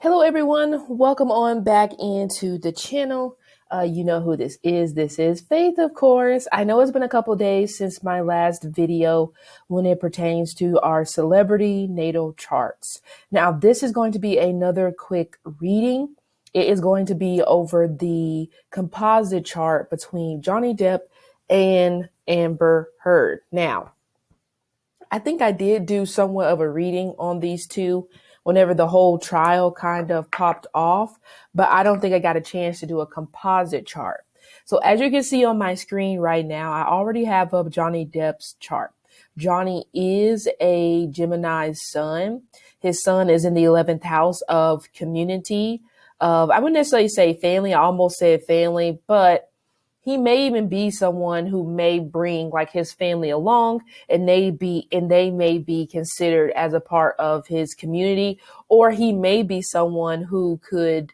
Hello, everyone. Welcome on back into the channel. You know who this is. This is Faith, of course. I know it's been a couple days since my last video when it pertains to our celebrity natal charts. Now, this is going to be another quick reading. It is going to be over the composite chart between Johnny Depp and Amber Heard. Now, I think I did do somewhat of a reading on these two whenever the whole trial kind of popped off, but I don't think I got a chance to do a composite chart. So as you can see on my screen right now, I already have up Johnny Depp's chart. Johnny is a Gemini's sun. His sun is in the 11th house of community. I wouldn't necessarily say family. I almost said family, but he may even be someone who may bring like his family along and they may be considered as a part of his community, or he may be someone who could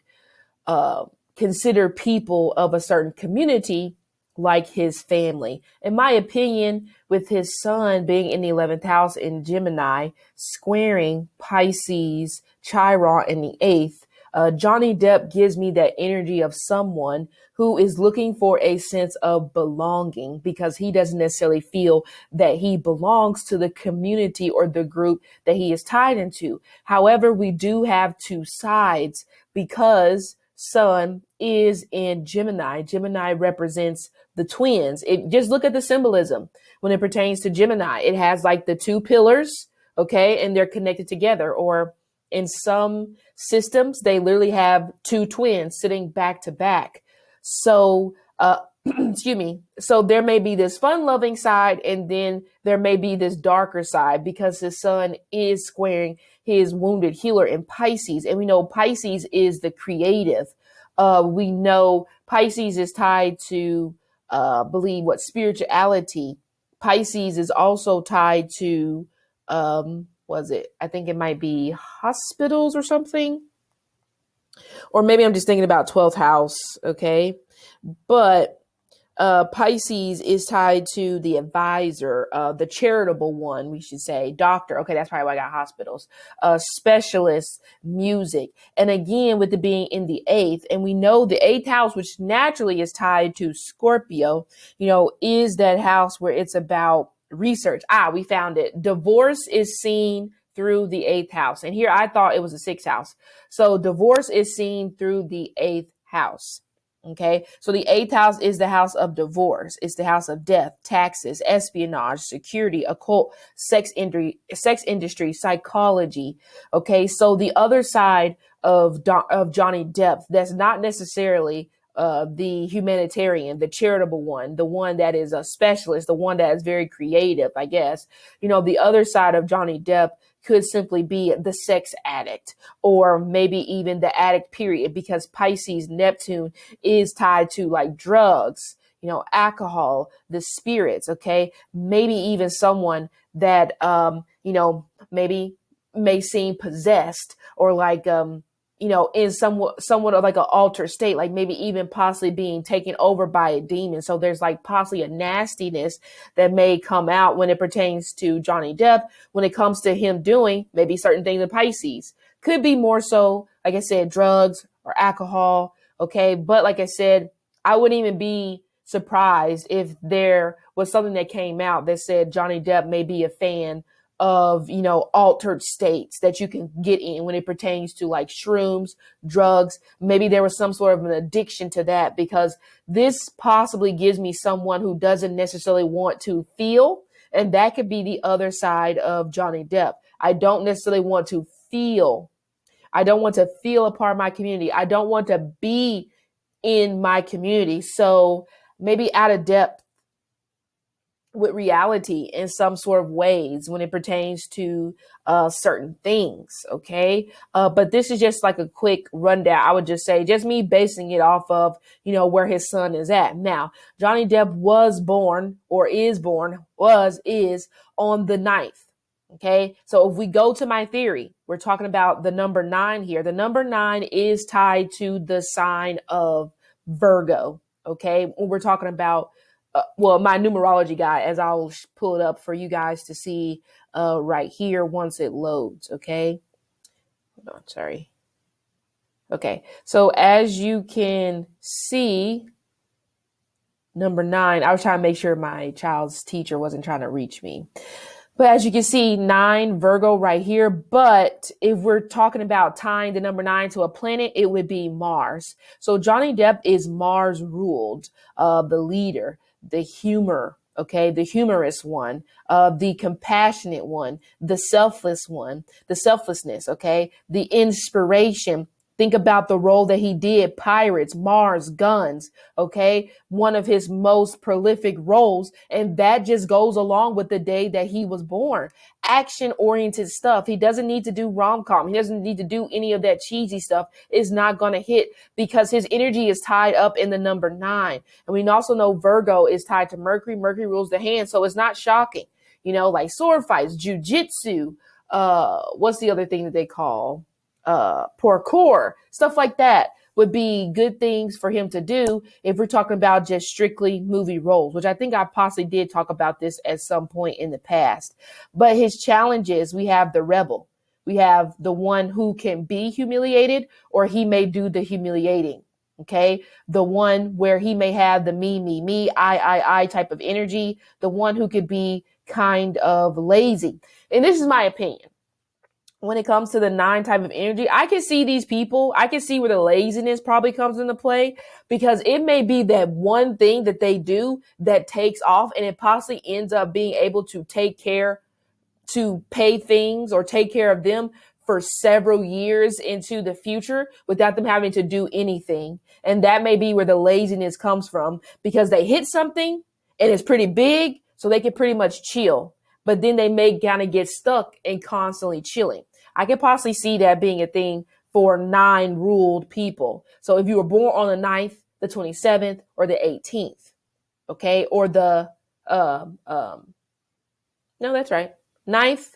consider people of a certain community like his family. In my opinion, with his sun being in the 11th house in Gemini, squaring Pisces, Chiron in the 8th, Johnny Depp gives me that energy of someone who is looking for a sense of belonging because he doesn't necessarily feel that he belongs to the community or the group that he is tied into. However, we do have two sides because Sun is in Gemini. Gemini represents the twins. Just look at the symbolism when it pertains to Gemini. It has like the two pillars, okay, and they're connected together. Or in some systems, they literally have two twins sitting back to back. So, excuse me. So there may be this fun-loving side, and then there may be this darker side because his sun is squaring his wounded healer in Pisces. And we know Pisces is the creative. We know Pisces is tied to, spirituality. Pisces is also tied to, I think it might be hospitals or something. Or maybe I'm just thinking about 12th house, okay? But Pisces is tied to the advisor, the charitable one, we should say, doctor. Okay, that's probably why I got hospitals, specialists, music. And again, with it being in the 8th, and we know the 8th house, which naturally is tied to Scorpio, is that house where it's about research. We found it. Divorce is seen through the 8th house. And here I thought it was the 6th house. So divorce is seen through the 8th house. Okay, so the 8th house is the house of divorce. It's the house of death, taxes, espionage, security, occult, sex industry, psychology. Okay, so the other side of Johnny Depp, that's not necessarily the humanitarian, the charitable one, the one that is a specialist, the one that is very creative, I guess. The other side of Johnny Depp could simply be the sex addict, or maybe even the addict period, because Pisces Neptune is tied to like drugs, alcohol, the spirits. Okay. Maybe even someone that, maybe may seem possessed or like, in somewhat of like an altered state, like maybe even possibly being taken over by a demon. So there's like possibly a nastiness that may come out when it pertains to Johnny Depp, when it comes to him doing maybe certain things in Pisces. Could be more so, like I said, drugs or alcohol. Okay. But like I said, I wouldn't even be surprised if there was something that came out that said Johnny Depp may be a fan of, altered states that you can get in when it pertains to like shrooms, drugs. Maybe there was some sort of an addiction to that, because this possibly gives me someone who doesn't necessarily want to feel. And that could be the other side of Johnny Depp. I don't necessarily want to feel. I don't want to feel a part of my community. I don't want to be in my community. So maybe out of depth with reality in some sort of ways when it pertains to certain things. Okay. But this is just like a quick rundown. I would just say just me basing it off of, where his son is at. Now, Johnny Depp is born on the 9th. Okay. So if we go to my theory, we're talking about the number 9 here. The number 9 is tied to the sign of Virgo. Okay. When we're talking about my numerology guide, as I'll pull it up for you guys to see right here once it loads. Okay. Hold on. Sorry. Okay, so as you can see, number 9, I was trying to make sure my child's teacher wasn't trying to reach me. But as you can see, 9 Virgo right here. But if we're talking about tying the number 9 to a planet, it would be Mars. So Johnny Depp is Mars ruled, the leader, the humor, okay, the humorous one, the compassionate one, the selfless one, the selflessness, okay, the inspiration. Think about the role that he did, Pirates, Mars, Guns, okay? One of his most prolific roles. And that just goes along with the day that he was born. Action oriented stuff. He doesn't need to do rom-com. He doesn't need to do any of that cheesy stuff. It's not going to hit because his energy is tied up in the number 9. And we also know Virgo is tied to Mercury. Mercury rules the hand. So it's not shocking, you know, like sword fights, jujitsu. What's the other thing that they call? Parkour, stuff like that would be good things for him to do if we're talking about just strictly movie roles, which I think I possibly did talk about this at some point in the past. But his challenges, we have the rebel. We have the one who can be humiliated, or he may do the humiliating. Okay. The one where he may have the me, I type of energy, the one who could be kind of lazy. And this is my opinion. When it comes to the 9 type of energy, I can see these people. I can see where the laziness probably comes into play, because it may be that one thing that they do that takes off, and it possibly ends up being able to pay things or take care of them for several years into the future without them having to do anything. And that may be where the laziness comes from, because they hit something and it's pretty big, so they can pretty much chill. But then they may kind of get stuck in constantly chilling. I could possibly see that being a thing for 9 ruled people. So if you were born on the 9th, the 27th, or the 18th, okay, or the, no, that's right, 9th,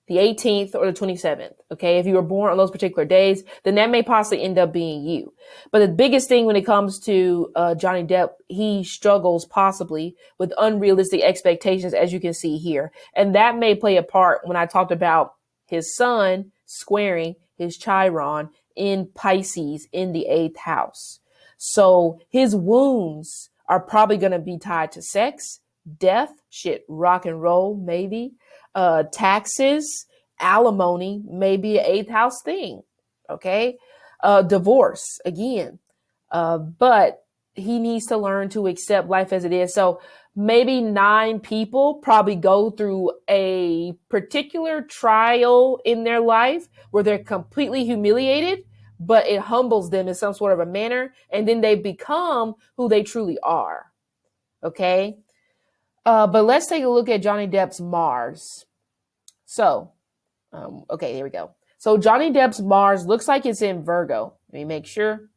the 18th, or the 27th, okay? If you were born on those particular days, then that may possibly end up being you. But the biggest thing when it comes to Johnny Depp, he struggles possibly with unrealistic expectations, as you can see here. And that may play a part when I talked about his sun squaring his Chiron in Pisces in the 8th house. So his wounds are probably going to be tied to sex, death, rock and roll, maybe. Taxes, alimony may be an 8th house thing. Okay. Divorce again. But he needs to learn to accept life as it is. So maybe 9 people probably go through a particular trial in their life where they're completely humiliated, but it humbles them in some sort of a manner. And then they become who they truly are. Okay. But let's take a look at Johnny Depp's Mars. So, okay, here we go. So Johnny Depp's Mars looks like it's in Virgo. Let me make sure.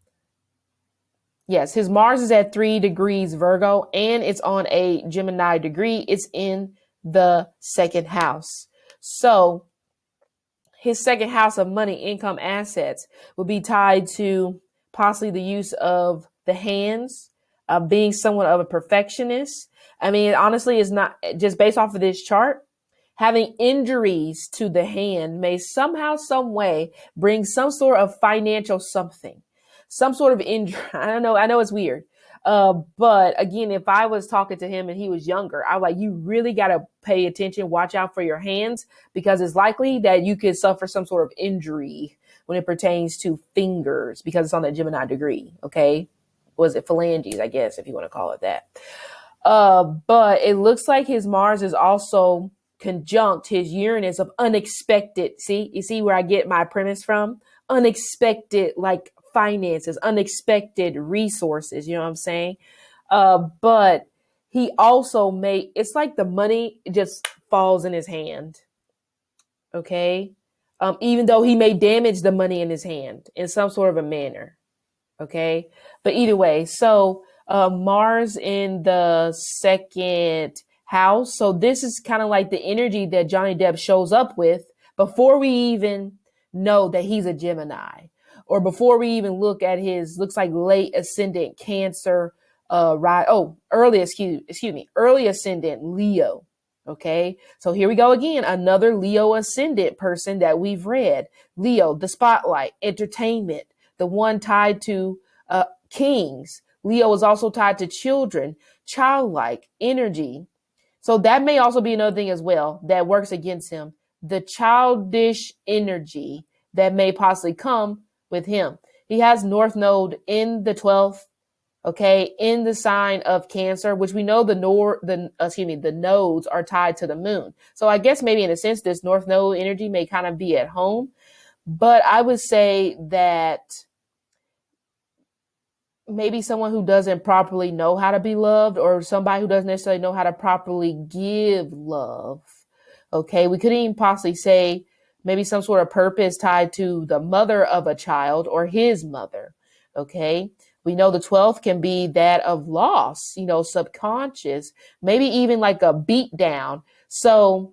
Yes, his Mars is at 3 degrees Virgo, and it's on a Gemini degree. It's in the 2nd house. So his 2nd house of money, income, assets will be tied to possibly the use of the hands, being somewhat of a perfectionist. I mean, honestly, it's not just based off of this chart. Having injuries to the hand may somehow, some way bring some sort of financial something, some sort of injury. I don't know. I know it's weird. But again, if I was talking to him and he was younger, I was like, you really got to pay attention, watch out for your hands, because it's likely that you could suffer some sort of injury when it pertains to fingers, because it's on the Gemini degree. Okay. Was it phalanges, I guess, if you want to call it that. But it looks like his Mars is also conjunct his Uranus of unexpected. See, you see where I get my premise from? Unexpected, like finances, unexpected resources. You know what I'm saying? But he also it's like the money just falls in his hand. Okay. Even though he may damage the money in his hand in some sort of a manner. Okay. But either way, so Mars in the 2nd house. So this is kind of like the energy that Johnny Depp shows up with before we even know that he's a Gemini, or before we even look at his, looks like late ascendant Cancer, early ascendant Leo. Okay. So here we go again. Another Leo ascendant person that we've read. Leo, the spotlight, entertainment, the one tied to kings. Leo is also tied to children, childlike energy. So that may also be another thing as well that works against him. The childish energy that may possibly come with him. He has North Node in the 12th, okay, in the sign of Cancer, which we know the nodes are tied to the moon. So I guess maybe in a sense, this North Node energy may kind of be at home. But I would say that maybe someone who doesn't properly know how to be loved, or somebody who doesn't necessarily know how to properly give love. Okay, we could even possibly say maybe some sort of purpose tied to the mother of a child or his mother. Okay, we know the 12th can be that of loss, subconscious, maybe even like a beat down. So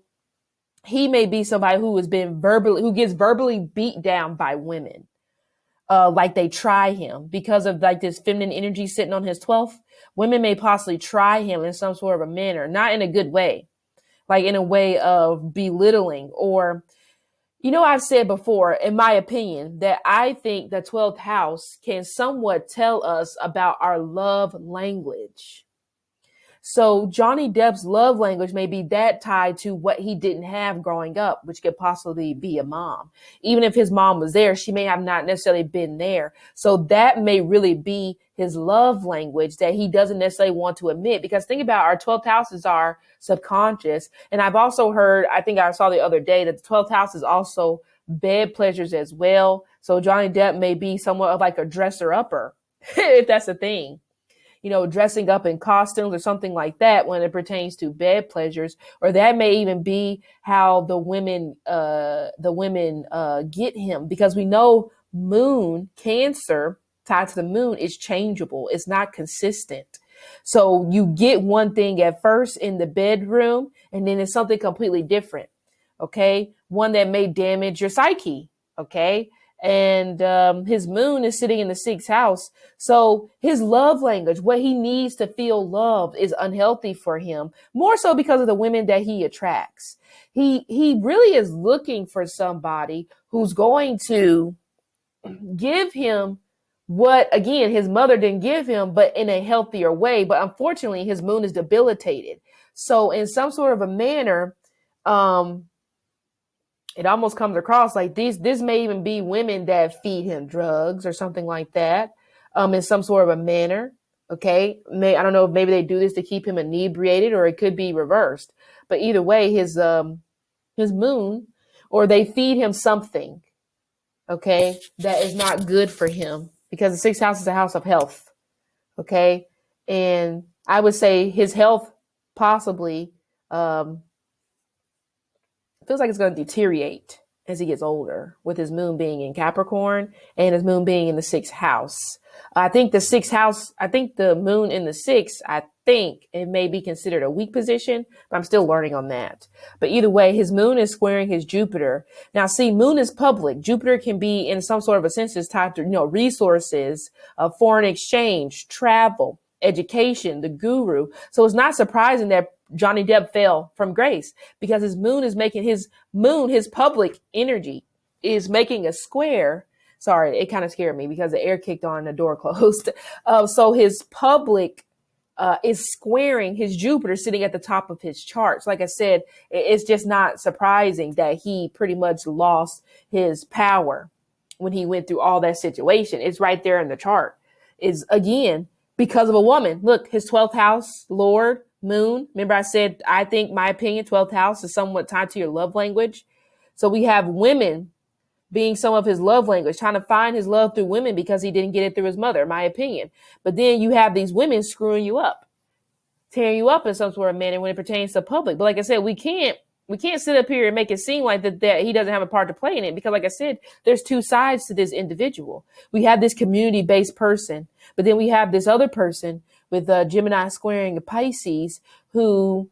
he may be somebody who gets verbally beat down by women. Like they try him because of like this feminine energy sitting on his 12th. Women may possibly try him in some sort of a manner, not in a good way, like in a way of belittling or, I've said before, in my opinion, that I think the 12th house can somewhat tell us about our love language. So Johnny Depp's love language may be that tied to what he didn't have growing up, which could possibly be a mom. Even if his mom was there, she may have not necessarily been there. So that may really be his love language that he doesn't necessarily want to admit. Because think about our 12th houses are subconscious. And I've also heard, I think I saw the other day, that the 12th house is also bed pleasures as well. So Johnny Depp may be somewhat of like a dresser upper, if that's a thing. Dressing up in costumes or something like that when it pertains to bed pleasures, or that may even be how the women get him, because we know moon, Cancer, tied to the moon is changeable. It's not consistent. So you get one thing at first in the bedroom, and then it's something completely different. Okay. One that may damage your psyche. Okay. And his moon is sitting in the 6th house. So his love language, what he needs to feel loved, is unhealthy for him, more so because of the women that he attracts. He really is looking for somebody who's going to give him what, again, his mother didn't give him, but in a healthier way. But unfortunately, his moon is debilitated. So in some sort of a manner, it almost comes across like this may even be women that feed him drugs or something like that, in some sort of a manner. Okay. I don't know if maybe they do this to keep him inebriated, or it could be reversed, but either way, his moon, or they feed him something. Okay. That is not good for him, because the 6th house is a house of health. Okay. And I would say his health possibly, feels like it's going to deteriorate as he gets older, with his moon being in Capricorn and his moon being in the 6th house. I think the 6th house, I think the moon in the 6th, I think it may be considered a weak position, but I'm still learning on that. But either way, his moon is squaring his Jupiter. Now, see, moon is public. Jupiter can be in some sort of a sense tied to, resources, foreign exchange, travel, education, the guru. So it's not surprising that Johnny Depp fell from grace, because his moon is making his public energy is making a square. Sorry, it kind of scared me because the air kicked on and the door closed. So his public is squaring his Jupiter sitting at the top of his charts. Like I said, it's just not surprising that he pretty much lost his power when he went through all that situation. It's right there in the chart. Is again because of a woman. Look, his 12th house, Lord, moon. Remember I said, I think my opinion, 12th house is somewhat tied to your love language. So we have women being some of his love language, trying to find his love through women because he didn't get it through his mother, my opinion. But then you have these women screwing you up, tearing you up in some sort of manner when it pertains to public. But like I said, we can't sit up here and make it seem like that he doesn't have a part to play in it, because like I said, there's two sides to this individual. We have this community-based person, but then we have this other person with Gemini squaring a Pisces, who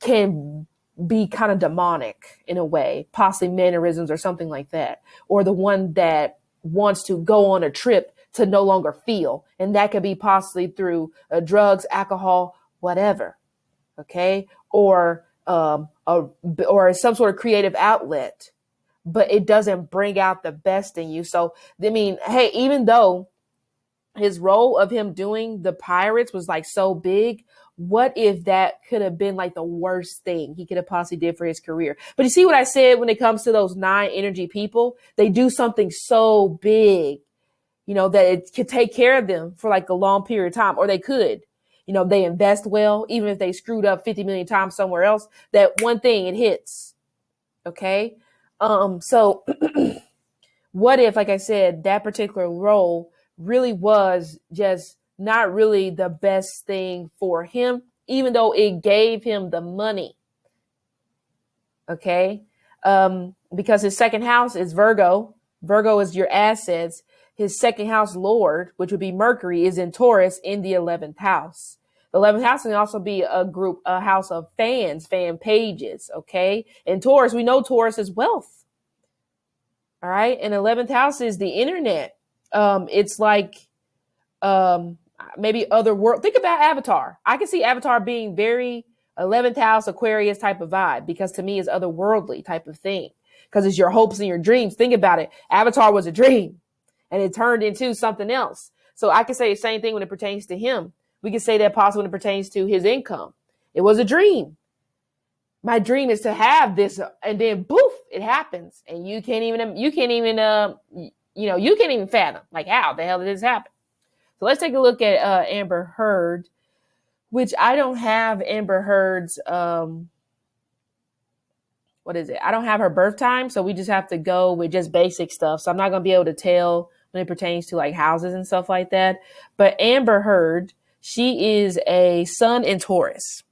can be kind of demonic in a way, possibly mannerisms or something like that, or the one that wants to go on a trip to no longer feel, and that could be possibly through drugs, alcohol, whatever. Okay, or some sort of creative outlet. but it doesn't bring out the best in you. So, I mean, hey, even though his role of him doing the pirates was like so big, what if that could have been like the worst thing he could have possibly did for his career? But you see what I said when it comes to those 9 energy people, they do something so big, you know, that it could take care of them for like a long period of time, or they could, you know, they invest well, even if they screwed up 50 million times somewhere else, that one thing it hits. Okay. So what if, like I said, that particular role really was just not really the best thing for him, even though it gave him the money. Okay. Because his second house is Virgo. Virgo is your assets. His second house lord, which would be Mercury, is in Taurus in the 11th house. The 11th house can also be a house of fans, fan pages. Okay. In Taurus, we know Taurus is wealth. All right. And 11th house is the internet. It's like, maybe other world. Think about Avatar. I can see Avatar being very 11th house Aquarius type of vibe, because to me it's otherworldly type of thing, because it's your hopes and your dreams. Think about it. Avatar was a dream and it turned into something else. So I can say the same thing when it pertains to him. We can say that possibly when it pertains to his income. It was a dream. My dream is to have this, and then poof, it happens. And you can't even fathom, like, how the hell did this happen? So let's take a look at Amber Heard, which I don't have Amber Heard's, what is it? I don't have her birth time, so we just have to go with just basic stuff. So I'm not going to be able to tell when it pertains to like houses and stuff like that. But Amber Heard, she is a sun in Taurus,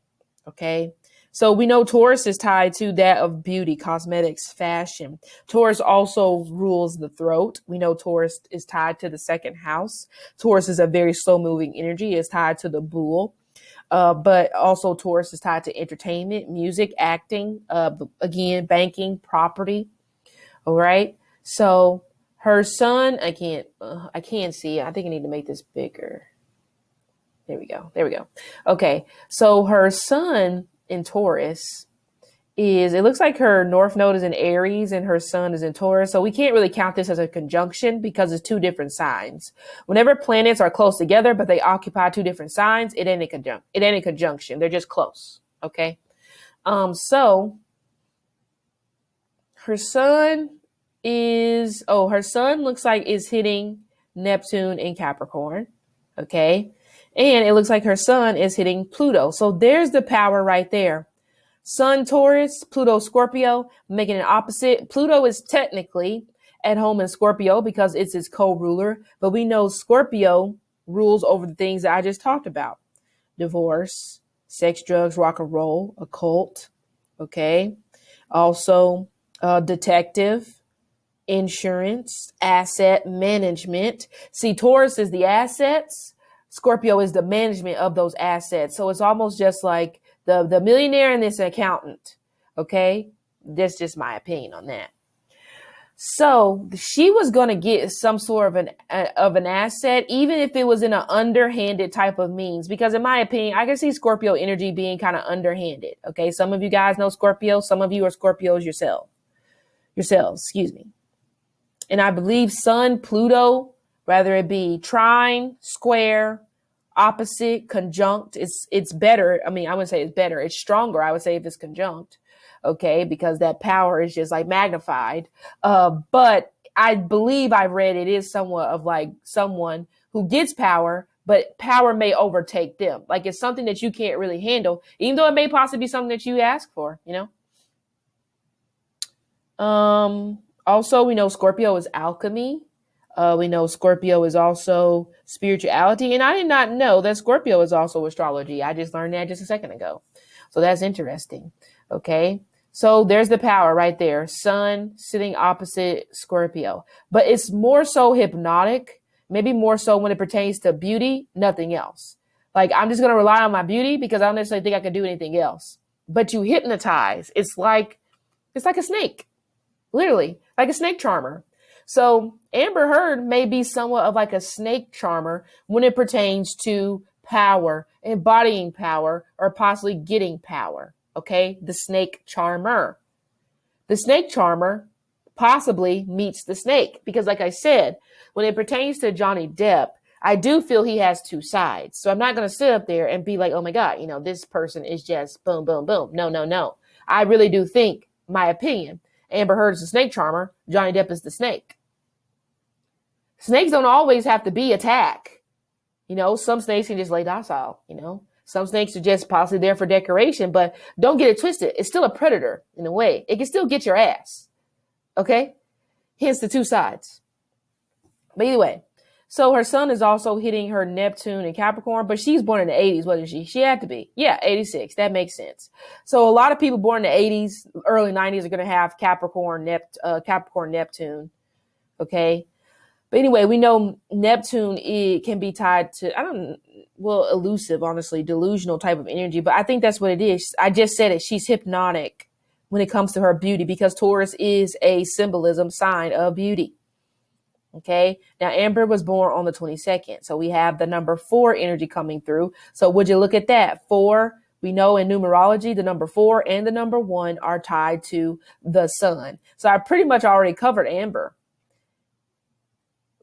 okay? So we know Taurus is tied to that of beauty, cosmetics, fashion. Taurus also rules the throat. We know Taurus is tied to the second house. Taurus is a very slow moving energy. It's tied to the bull. But also Taurus is tied to entertainment, music, acting, again, banking, property. All right. So her son, I can't see. I think I need to make this bigger. There we go. Okay. So her son in Taurus it looks like her north node is in Aries and her sun is in Taurus. So we can't really count this as a conjunction because it's 2 different signs. Whenever planets are close together, but they occupy 2 different signs, it ain't a conjunction. They're just close. Okay. So her sun looks like is hitting Neptune in Capricorn. Okay. And it looks like her sun is hitting Pluto. So there's the power right there. Sun Taurus, Pluto Scorpio, making an opposite. Pluto is technically at home in Scorpio because it's its co-ruler, but we know Scorpio rules over the things that I just talked about. Divorce, sex, drugs, rock and roll, occult, okay? Also, detective, insurance, asset management. See, Taurus is the assets. Scorpio is the management of those assets. So it's almost just like the millionaire and this accountant. Okay. That's just my opinion on that. So she was going to get some sort of an asset, even if it was in an underhanded type of means, because in my opinion, I can see Scorpio energy being kind of underhanded. Okay. Some of you guys know Scorpio. Some of you are Scorpios yourselves, excuse me. And I believe Sun, Pluto, whether it be trine, square, opposite, conjunct, it's better. I mean, I wouldn't say it's better. It's stronger, I would say, if it's conjunct. Okay, because that power is just like magnified. But I believe I read it is somewhat of like someone who gets power, but power may overtake them. Like it's something that you can't really handle, even though it may possibly be something that you ask for, you know? Also, we know Scorpio is alchemy. We know Scorpio is also spirituality. And I did not know that Scorpio is also astrology. I just learned that just a second ago. So that's interesting. Okay. So there's the power right there. Sun sitting opposite Scorpio. But it's more so hypnotic, maybe more so when it pertains to beauty, nothing else. Like I'm just going to rely on my beauty because I don't necessarily think I can do anything else. But you hypnotize. It's like a snake, literally like a snake charmer. So Amber Heard may be somewhat of like a snake charmer when it pertains to power, embodying power, or possibly getting power. Okay, the snake charmer. The snake charmer possibly meets the snake. Because like I said, when it pertains to Johnny Depp, I do feel he has two sides. So I'm not going to sit up there and be like, oh my God, this person is just boom, boom, boom. No, no, no. I really do think, my opinion, Amber Heard is the snake charmer. Johnny Depp is the snake. Snakes don't always have to be attack. Some snakes can just lay docile, Some snakes are just possibly there for decoration, but don't get it twisted. It's still a predator in a way. It can still get your ass. Okay? Hence the two sides. But anyway, so her sun is also hitting her Neptune and Capricorn, but she's born in the 80s. What is she? She had to be. Yeah, 86. That makes sense. So a lot of people born in the 80s, early 90s are going to have Capricorn Neptune. Okay? But anyway, we know Neptune can be tied to, elusive, honestly, delusional type of energy. But I think that's what it is. I just said it. She's hypnotic when it comes to her beauty because Taurus is a symbolism sign of beauty. Okay. Now, Amber was born on the 22nd. So we have the number 4 energy coming through. So would you look at that? 4, we know in numerology, the number 4 and the number 1 are tied to the sun. So I pretty much already covered Amber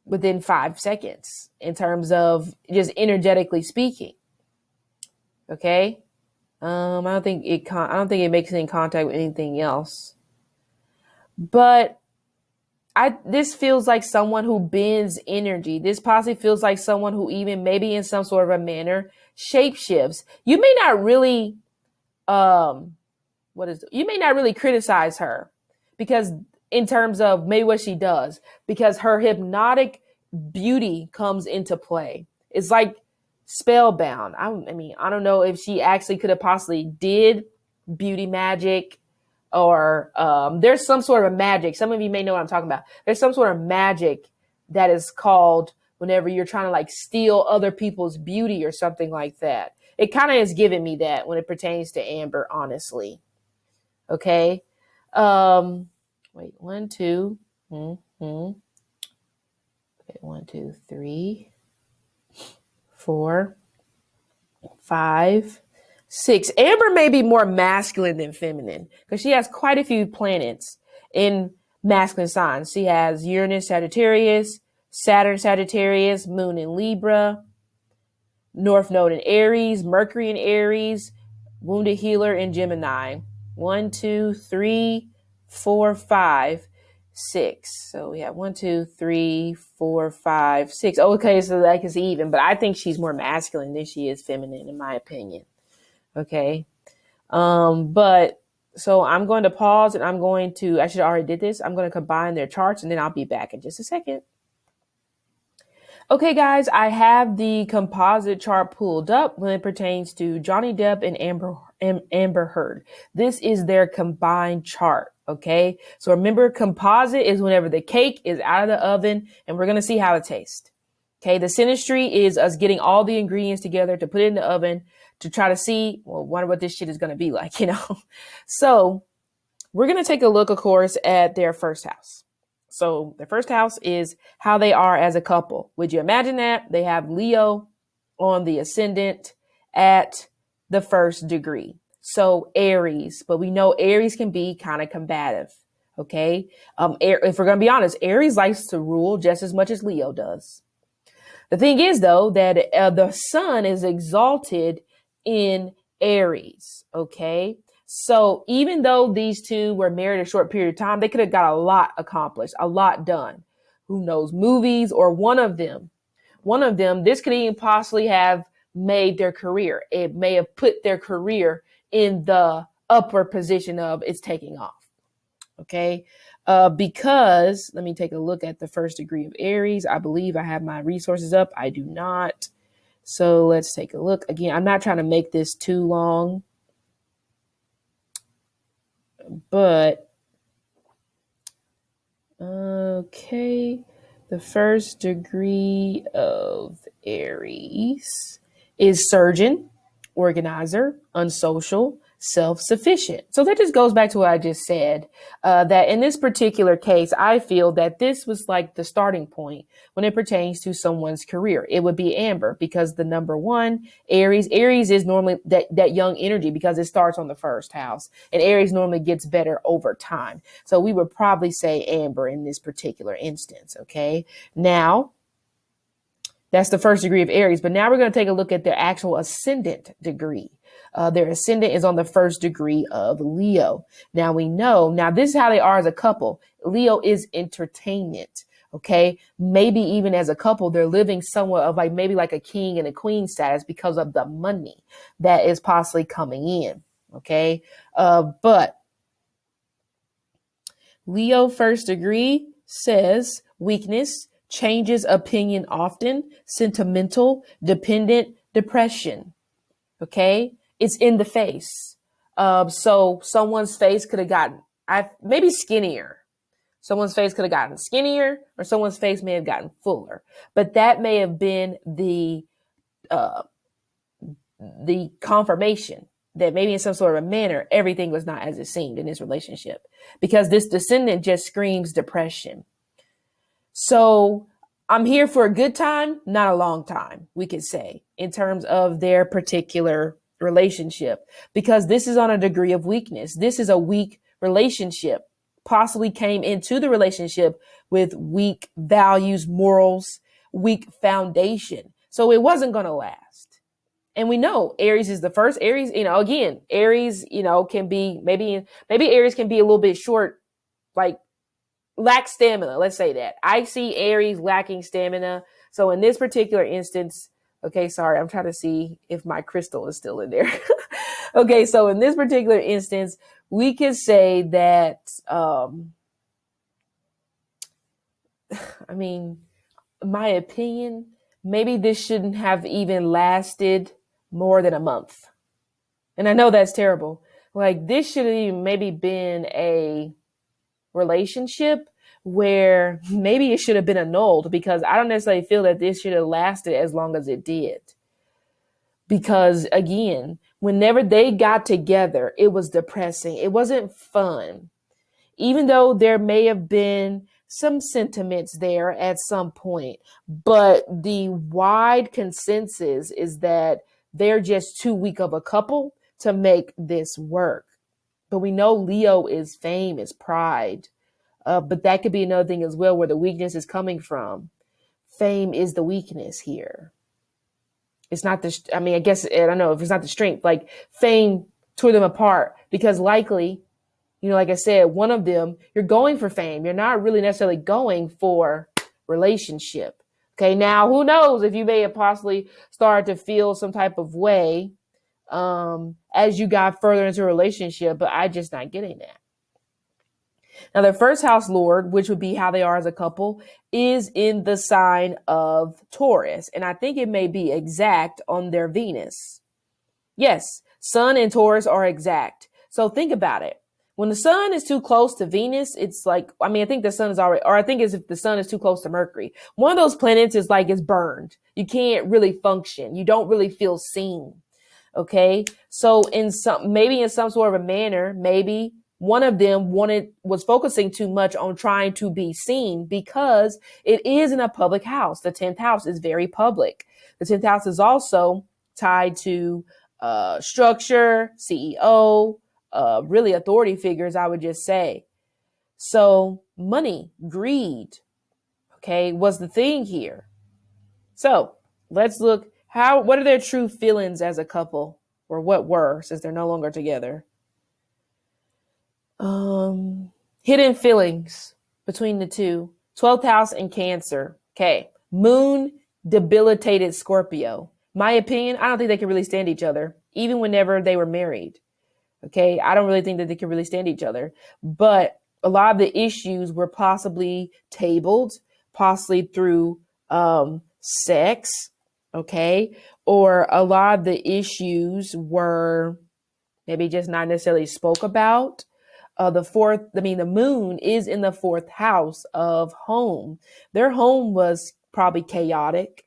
within 5 seconds in terms of just energetically speaking. Okay. I don't think it makes any contact with anything else, but this feels like someone who bends energy. This possibly feels like someone who even maybe in some sort of a manner shapeshifts. You may not really, you may not really criticize her because in terms of maybe what she does, because her hypnotic beauty comes into play. It's like spellbound. I don't know if she actually could have possibly did beauty magic or there's some sort of magic. Some of you may know what I'm talking about. There's some sort of magic that is called whenever you're trying to like steal other people's beauty or something like that. It kind of is giving me that when it pertains to Amber, honestly. Okay. Wait, 1, 2. Okay, 1, 2, 3, 4, 5, 6. Amber may be more masculine than feminine because she has quite a few planets in masculine signs. She has Uranus, Sagittarius, Saturn, Sagittarius, Moon in Libra, North Node in Aries, Mercury in Aries, Wounded Healer in Gemini. 1, 2, 3, 4, 5, 6. So we have 1, 2, 3, 4, 5, 6. Oh, okay, so that is even, but I think she's more masculine than she is feminine, in my opinion. Okay. But so I'm going to pause and I should already did this. I'm going to combine their charts and then I'll be back in just a second. Okay, guys, I have the composite chart pulled up when it pertains to Johnny Depp and Amber Heard. This is their combined chart. Okay. So remember, composite is whenever the cake is out of the oven and we're going to see how it tastes. Okay. The synastry is us getting all the ingredients together to put it in the oven to try to see, wonder what this shit is going to be like, So we're going to take a look, of course, at their first house. So the first house is how they are as a couple. Would you imagine that? They have Leo on the ascendant at the first degree. So Aries, but we know Aries can be kind of combative. Okay. If we're going to be honest, Aries likes to rule just as much as Leo does. The thing is, though, that the sun is exalted in Aries. Okay. So even though these two were married a short period of time, they could have got a lot accomplished, a lot done. Who knows, movies or one of them, this could even possibly have made their career. It may have put their career in the upward position of it's taking off. Okay. Because let me take a look at the first degree of Aries. I believe I have my resources up. I do not. So let's take a look again. I'm not trying to make this too long, but okay. The first degree of Aries is surgeon, organizer, unsocial, self-sufficient. So that just goes back to what I just said, that in this particular case, I feel that this was like the starting point when it pertains to someone's career. It would be Amber because the number one, Aries is normally that young energy because it starts on the first house, and Aries normally gets better over time. So we would probably say Amber in this particular instance. Okay. Now, that's the first degree of Aries, but now we're going to take a look at their actual ascendant degree. Their ascendant is on the first degree of Leo. Now we know, now this is how they are as a couple. Leo is entertainment. Okay. Maybe even as a couple, they're living somewhat of like maybe like a king and a queen status because of the money that is possibly coming in. Okay. But Leo first degree says weakness, changes opinion often, sentimental, dependent, depression. Okay. It's in the face. So someone's face could have gotten maybe skinnier. Someone's face could have gotten skinnier, or someone's face may have gotten fuller. But that may have been the confirmation that maybe in some sort of a manner, everything was not as it seemed in this relationship, because this descendant just screams depression. So I'm here for a good time, not a long time, we could say, in terms of their particular relationship, because this is on a degree of weakness. This is a weak relationship, possibly came into the relationship with weak values, morals, weak foundation. So it wasn't going to last. And we know Aries is the first. Aries, again, Aries, can be maybe Aries can be a little bit short, like lack stamina. Let's say that. I see Aries lacking stamina. So in this particular instance, okay, sorry, I'm trying to see if my crystal is still in there. Okay, so in this particular instance, we could say that, my opinion, maybe this shouldn't have even lasted more than a month. And I know that's terrible. Like, this should have even maybe been a relationship where maybe it should have been annulled, because I don't necessarily feel that this should have lasted as long as it did. Because again, whenever they got together, it was depressing. It wasn't fun. Even though there may have been some sentiments there at some point, but the wide consensus is that they're just too weak of a couple to make this work. But we know Leo is fame, is pride. But that could be another thing as well, where the weakness is coming from. Fame is the weakness here. It's not I guess, I don't know if it's not the strength, like fame tore them apart, because likely, like I said, one of them, you're going for fame. You're not really necessarily going for relationship. Okay. Now, who knows if you may have possibly started to feel some type of way, as you got further into a relationship, but I'm just not getting that. Now, their first house lord, which would be how they are as a couple, is in the sign of Taurus. And I think it may be exact on their Venus. Yes, Sun and Taurus are exact. So think about it. When the sun is too close to Venus, it's like, I think the sun is already, or I think it's if the sun is too close to Mercury. One of those planets is like it's burned. You can't really function. You don't really feel seen. Okay. So maybe in some sort of a manner, maybe one of them was focusing too much on trying to be seen, because it is in a public house. The 10th house is very public. The 10th house is also tied to structure, CEO, really authority figures, I would just say. So money, greed, okay, was the thing here. So let's look, what are their true feelings as a couple, or what were, since they're no longer together? Hidden feelings between the two. 12th house and Cancer. Okay. Moon, debilitated Scorpio. My opinion, I don't think they can really stand each other, even whenever they were married. Okay. I don't really think that they can really stand each other, but a lot of the issues were possibly tabled, possibly through, sex. Okay. Or a lot of the issues were maybe just not necessarily spoke about. The moon is in the 4th house of home. Their home was probably chaotic.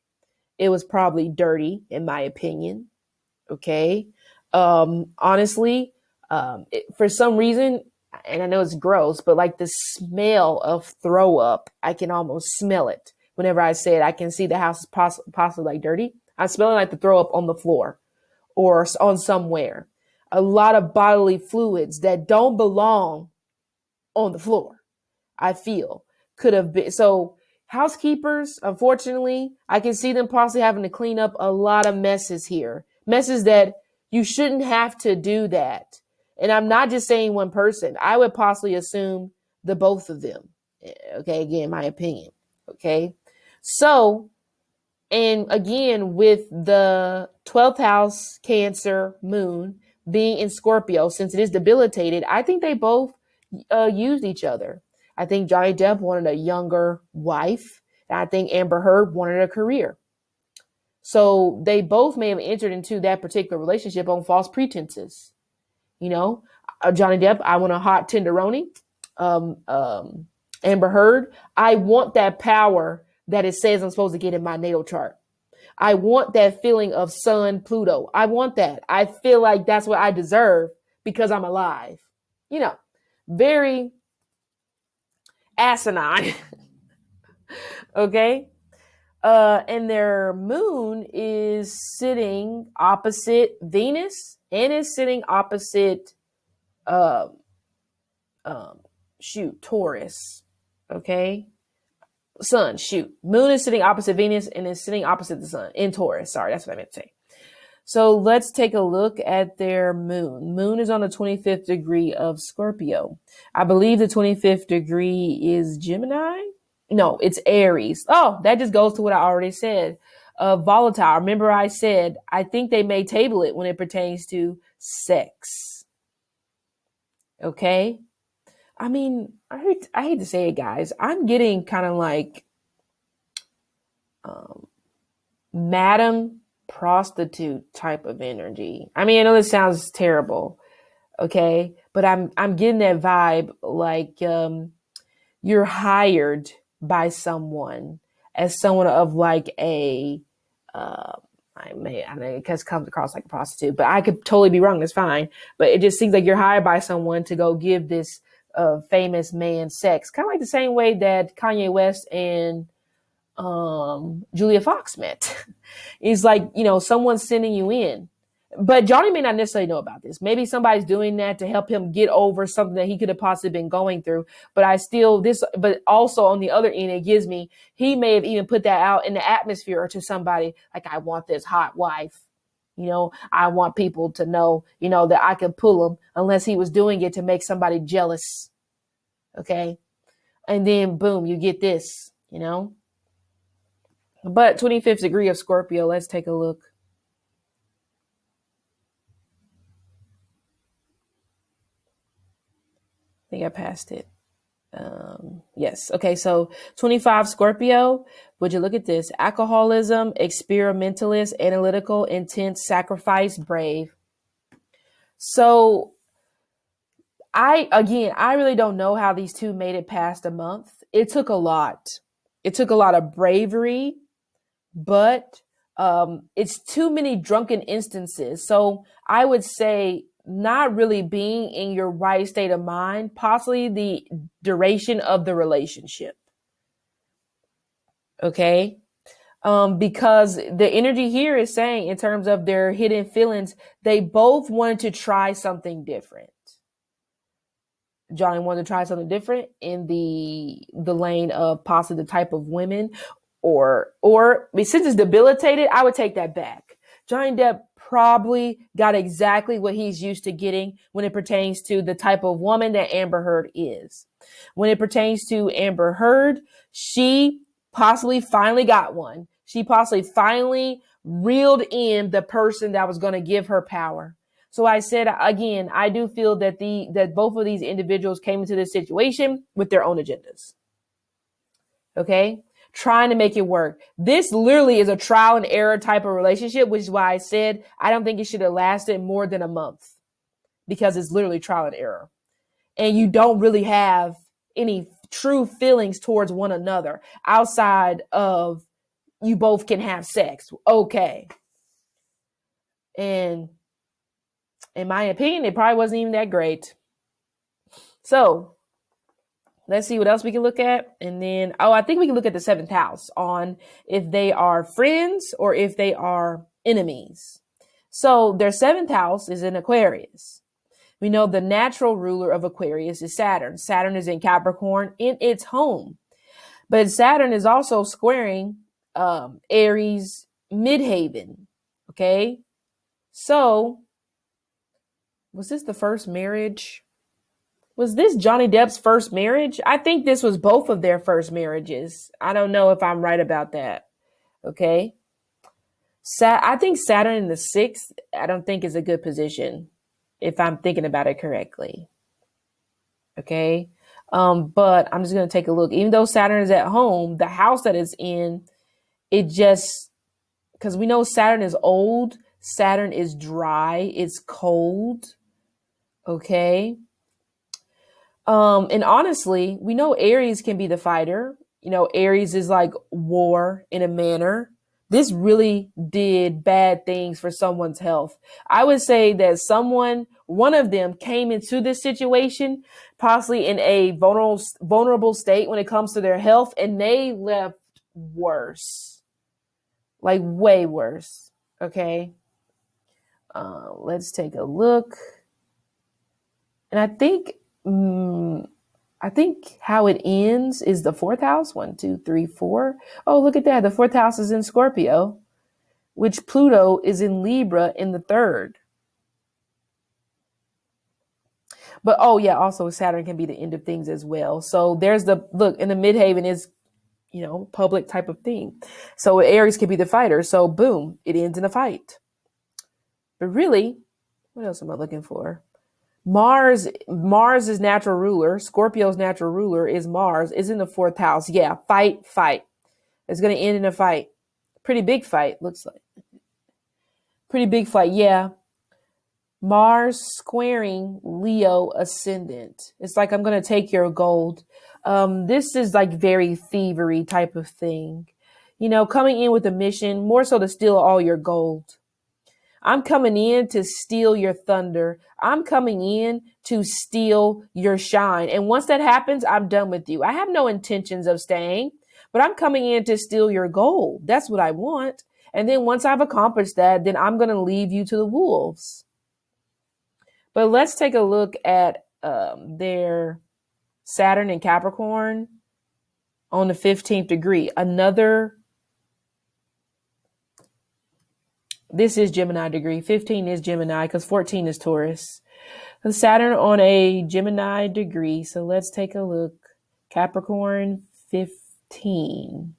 It was probably dirty, in my opinion. Okay. Honestly, For some reason, and I know it's gross, but like the smell of throw up, I can almost smell it. Whenever I say it, I can see the house is possibly like dirty. I'm smelling like the throw up on the floor or on somewhere. A lot of bodily fluids that don't belong on the floor, I feel, could have been. So housekeepers, unfortunately, I can see them possibly having to clean up a lot of messes here. Messes that you shouldn't have to do that. And I'm not just saying one person. I would possibly assume the both of them. Okay, again, my opinion. Okay. So, and again, with the 12th house Cancer moon being in Scorpio, since it is debilitated, I think they both used each other. I think Johnny Depp wanted a younger wife. And I think Amber Heard wanted a career. So they both may have entered into that particular relationship on false pretenses. You know, Johnny Depp, I want a hot tenderoni. Amber Heard, I want that power that it says I'm supposed to get in my natal chart. I want that feeling of Sun, Pluto. I want that. I feel like that's what I deserve because I'm alive. You know, very asinine. Okay. And their moon is sitting opposite Venus and is sitting opposite, Taurus. Okay. Sun, moon is sitting opposite Venus and is sitting opposite the sun in Taurus. Sorry, that's what I meant to say. So let's take a look at their moon. Moon is on the 25th degree of Scorpio. I believe the 25th degree is Gemini. No, it's Aries. Oh, that just goes to what I already said. Volatile. Remember I said, I think they may table it when it pertains to sex. Okay. I mean, I hate to say it, guys. I'm getting kind of like madam prostitute type of energy. I mean, I know this sounds terrible, okay, but I'm getting that vibe like you're hired by someone as someone of like a I mean, it comes across like a prostitute, but I could totally be wrong. That's fine. But it just seems like you're hired by someone to go give this famous man sex, kind of like the same way that Kanye West and Julia Fox met. It's like, you know, someone's sending you in. But Johnny may not necessarily know about this. Maybe somebody's doing that to help him get over something that he could have possibly been going through. But but also on the other end, it gives me, he may have even put that out in the atmosphere to somebody like, I want this hot wife. You know, I want people to know, you know, that I could pull him, unless he was doing it to make somebody jealous. Okay. And then boom, you get this, you know. But 25th degree of Scorpio, let's take a look. I think I passed it. Yes. Okay. So 25 Scorpio, would you look at this? Alcoholism, experimentalist, analytical, intense, sacrifice, brave. So I really don't know how these two made it past a month. It took a lot. It took a lot of bravery, but it's too many drunken instances. So I would say not really being in your right state of mind, possibly the duration of the relationship. Okay. Because the energy here is saying, in terms of their hidden feelings, they both wanted to try something different. Johnny wanted to try something different in the lane of possibly the type of women, or since it's debilitated, I would take that back. Johnny Depp probably got exactly what he's used to getting when it pertains to the type of woman that Amber Heard is. When it pertains to Amber Heard, she possibly finally got one. She possibly finally reeled in the person that was going to give her power. So I said, again, I do feel that that both of these individuals came into this situation with their own agendas. Okay? Trying to make it work. This literally is a trial and error type of relationship, which is why I said I don't think it should have lasted more than a month, because it's literally trial and error. And you don't really have any true feelings towards one another outside of you both can have sex. Okay. And In my opinion, it probably wasn't even that great. So let's see what else we can look at. And then, I think we can look at the 7th house on if they are friends or if they are enemies. So their 7th house is in Aquarius. We know the natural ruler of Aquarius is Saturn. Saturn is in Capricorn in its home. But Saturn is also squaring Aries midhaven. Okay. So was this the first marriage? Was this Johnny Depp's first marriage? I think this was both of their first marriages. I don't know if I'm right about that. Okay. I think Saturn in the 6th, I don't think is a good position if I'm thinking about it correctly. Okay. But I'm just going to take a look. Even though Saturn is at home, the house that it's in, it just, because we know Saturn is old, Saturn is dry, it's cold. Okay. And honestly, we know Aries can be the fighter. You know, Aries is like war in a manner. This really did bad things for someone's health. I would say that one of them came into this situation possibly in a vulnerable state when it comes to their health, and they left worse, like way worse. Okay. Let's take a look. And I think how it ends is the 4th house. 1, 2, 3, 4. Oh, look at that. The 4th house is in Scorpio, which Pluto is in Libra in the 3rd. But also Saturn can be the end of things as well. So there's in the midhaven is, public type of thing. So Aries can be the fighter. So boom, it ends in a fight. But really, what else am I looking for? Mars is natural ruler. Scorpio's natural ruler is Mars, is in the 4th house. Yeah, fight. It's going to end in a fight. Pretty big fight, looks like. Pretty big fight, yeah. Mars squaring Leo ascendant. It's like, I'm going to take your gold. This is like very thievery type of thing. Coming in with a mission, more so to steal all your gold. I'm coming in to steal your thunder. I'm coming in to steal your shine. And once that happens, I'm done with you. I have no intentions of staying, but I'm coming in to steal your gold. That's what I want. And then once I've accomplished that, then I'm going to leave you to the wolves. But let's take a look at their Saturn and Capricorn on the 15th degree. This is Gemini degree. 15 is Gemini because 14 is Taurus. And Saturn on a Gemini degree. So let's take a look. Capricorn 15.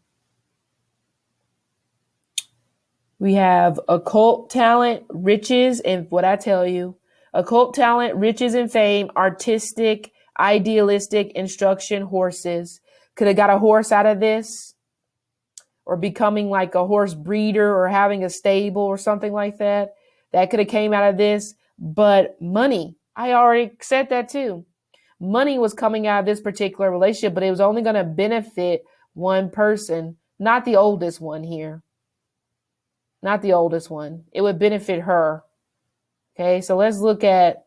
We have occult talent, riches, and what I tell you, occult talent, riches and fame, artistic, idealistic, instruction, horses. Could have got a horse out of this, or becoming like a horse breeder or having a stable or something like that. That could have came out of this. But money, I already said that too. Money was coming out of this particular relationship, but it was only going to benefit one person, not the oldest one here. Not the oldest one. It would benefit her. Okay, so let's look at,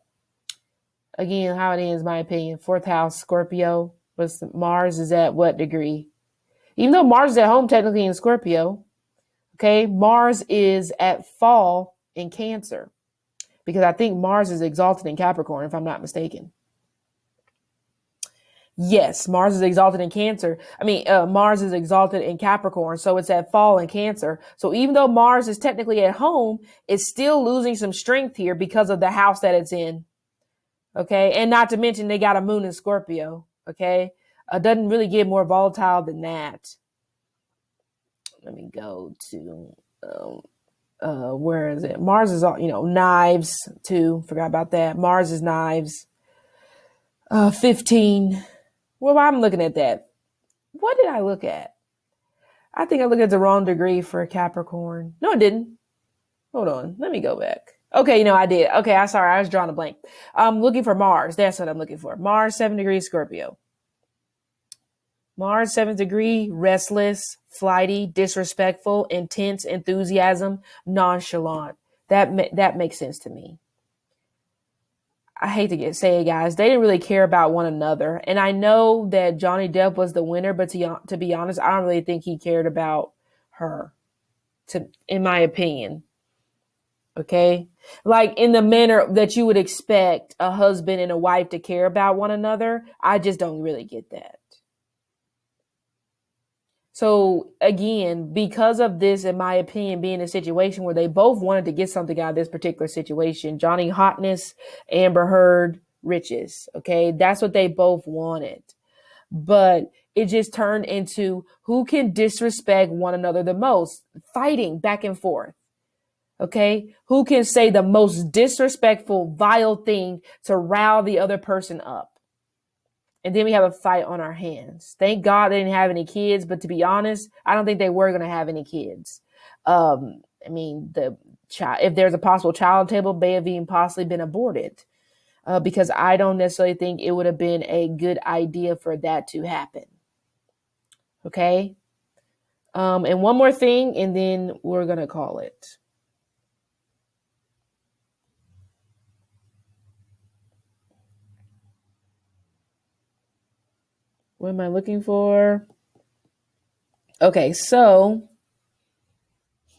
again, how it ends, my opinion. 4th house, Scorpio. Mars is at what degree? Even though Mars is at home technically in Scorpio, okay, Mars is at fall in Cancer, because I think Mars is exalted in Capricorn, if I'm not mistaken. Yes, Mars is exalted in Cancer. Mars is exalted in Capricorn, so it's at fall in Cancer. So even though Mars is technically at home, it's still losing some strength here because of the house that it's in. Okay, and not to mention they got a moon in Scorpio. Okay, doesn't really get more volatile than that. Let me go to, where is it? Mars is, knives too. Forgot about that. Mars is knives. 15. Well, I'm looking at that. What did I look at? I think I looked at the wrong degree for Capricorn. No, I didn't. Hold on. Let me go back. Okay, I did. Okay, I'm sorry. I was drawing a blank. I'm looking for Mars. That's what I'm looking for. Mars, 7 degrees Scorpio. Mars, 7th degree, restless, flighty, disrespectful, intense, enthusiasm, nonchalant. That makes sense to me. I hate to say it, guys, they didn't really care about one another. And I know that Johnny Depp was the winner, but to be honest, I don't really think he cared about her, in my opinion. Okay. Like in the manner that you would expect a husband and a wife to care about one another. I just don't really get that. So again, because of this, in my opinion, being a situation where they both wanted to get something out of this particular situation, Johnny hotness, Amber Heard riches. Okay. That's what they both wanted. But it just turned into who can disrespect one another the most, fighting back and forth. Okay. Who can say the most disrespectful, vile thing to rile the other person up? And then we have a fight on our hands. Thank God they didn't have any kids. But to be honest, I don't think they were going to have any kids. I mean, the child, if there's a possible child table, may have even possibly been aborted. Because I don't necessarily think it would have been a good idea for that to happen. Okay. And one more thing, and then we're going to call it. What am I looking for? Okay, so,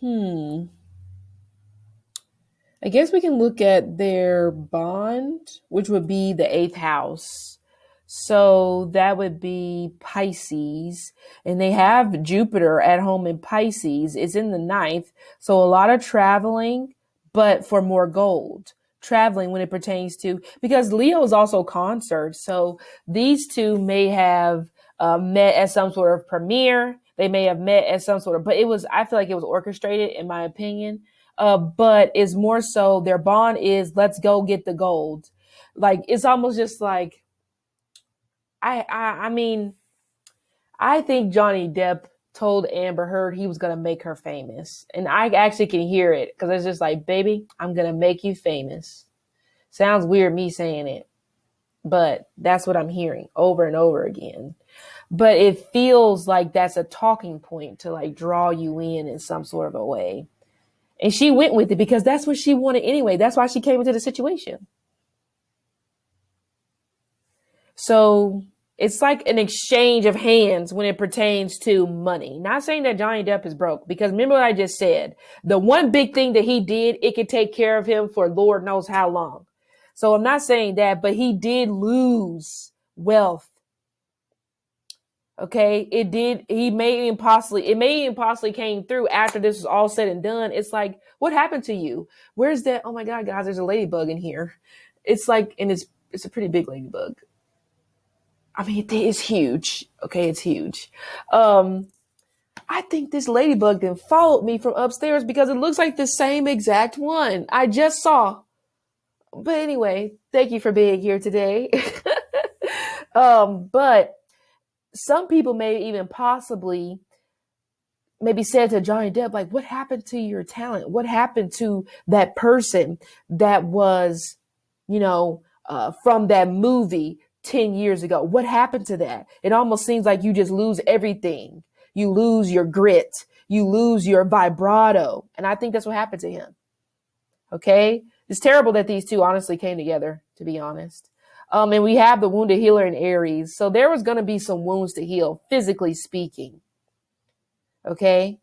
I guess we can look at their bond, which would be the 8th house. So that would be Pisces, and they have Jupiter at home in Pisces. It's in the 9th. So a lot of traveling, but for more gold. Traveling when it pertains to, because Leo is also concert. So these two may have met at some sort of premiere. They may have met at some sort of, but I feel like it was orchestrated in my opinion. But it's more so their bond is let's go get the gold. Like, it's almost just like, I mean, I think Johnny Depp told Amber Heard he was going to make her famous. And I actually can hear it because it's just like, baby, I'm going to make you famous. Sounds weird me saying it, but that's what I'm hearing over and over again. But it feels like that's a talking point to like draw you in some sort of a way. And she went with it because that's what she wanted anyway. That's why she came into the situation. So it's like an exchange of hands when it pertains to money. Not saying that Johnny Depp is broke, because remember what I just said. The one big thing that he did, it could take care of him for Lord knows how long. So I'm not saying that, but he did lose wealth. Okay, it did. It may even possibly came through after this was all said and done. It's like, what happened to you? Where's that? Oh my God, guys, there's a ladybug in here. It's like, and it's a pretty big ladybug. I mean, it's huge. Okay, it's huge. I think this ladybug then followed me from upstairs because it looks like the same exact one I just saw. But anyway, thank you for being here today. But some people may even possibly maybe said to Johnny Depp, like, what happened to your talent? What happened to that person that was, from that movie 10 years ago? What happened to that? It almost seems like you just lose everything. You lose your grit. You lose your vibrato. And I think that's what happened to him. Okay. It's terrible that these two honestly came together, to be honest. And we have the wounded healer in Aries. So there was going to be some wounds to heal, physically speaking. Okay.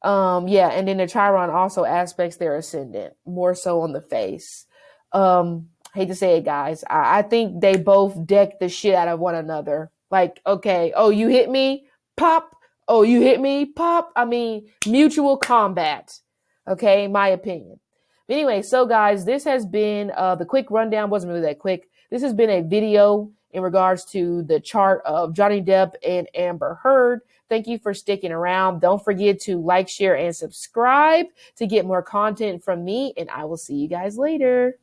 Yeah. And then the Chiron also aspects their ascendant, more so on the face. Hate to say it, guys. I think they both decked the shit out of one another. Like, okay, oh, you hit me, pop. Oh, you hit me, pop. I mean, mutual combat. Okay, in my opinion. But anyway, so guys, this has been the quick rundown. Wasn't really that quick. This has been a video in regards to the chart of Johnny Depp and Amber Heard. Thank you for sticking around. Don't forget to like, share, and subscribe to get more content from me, and I will see you guys later.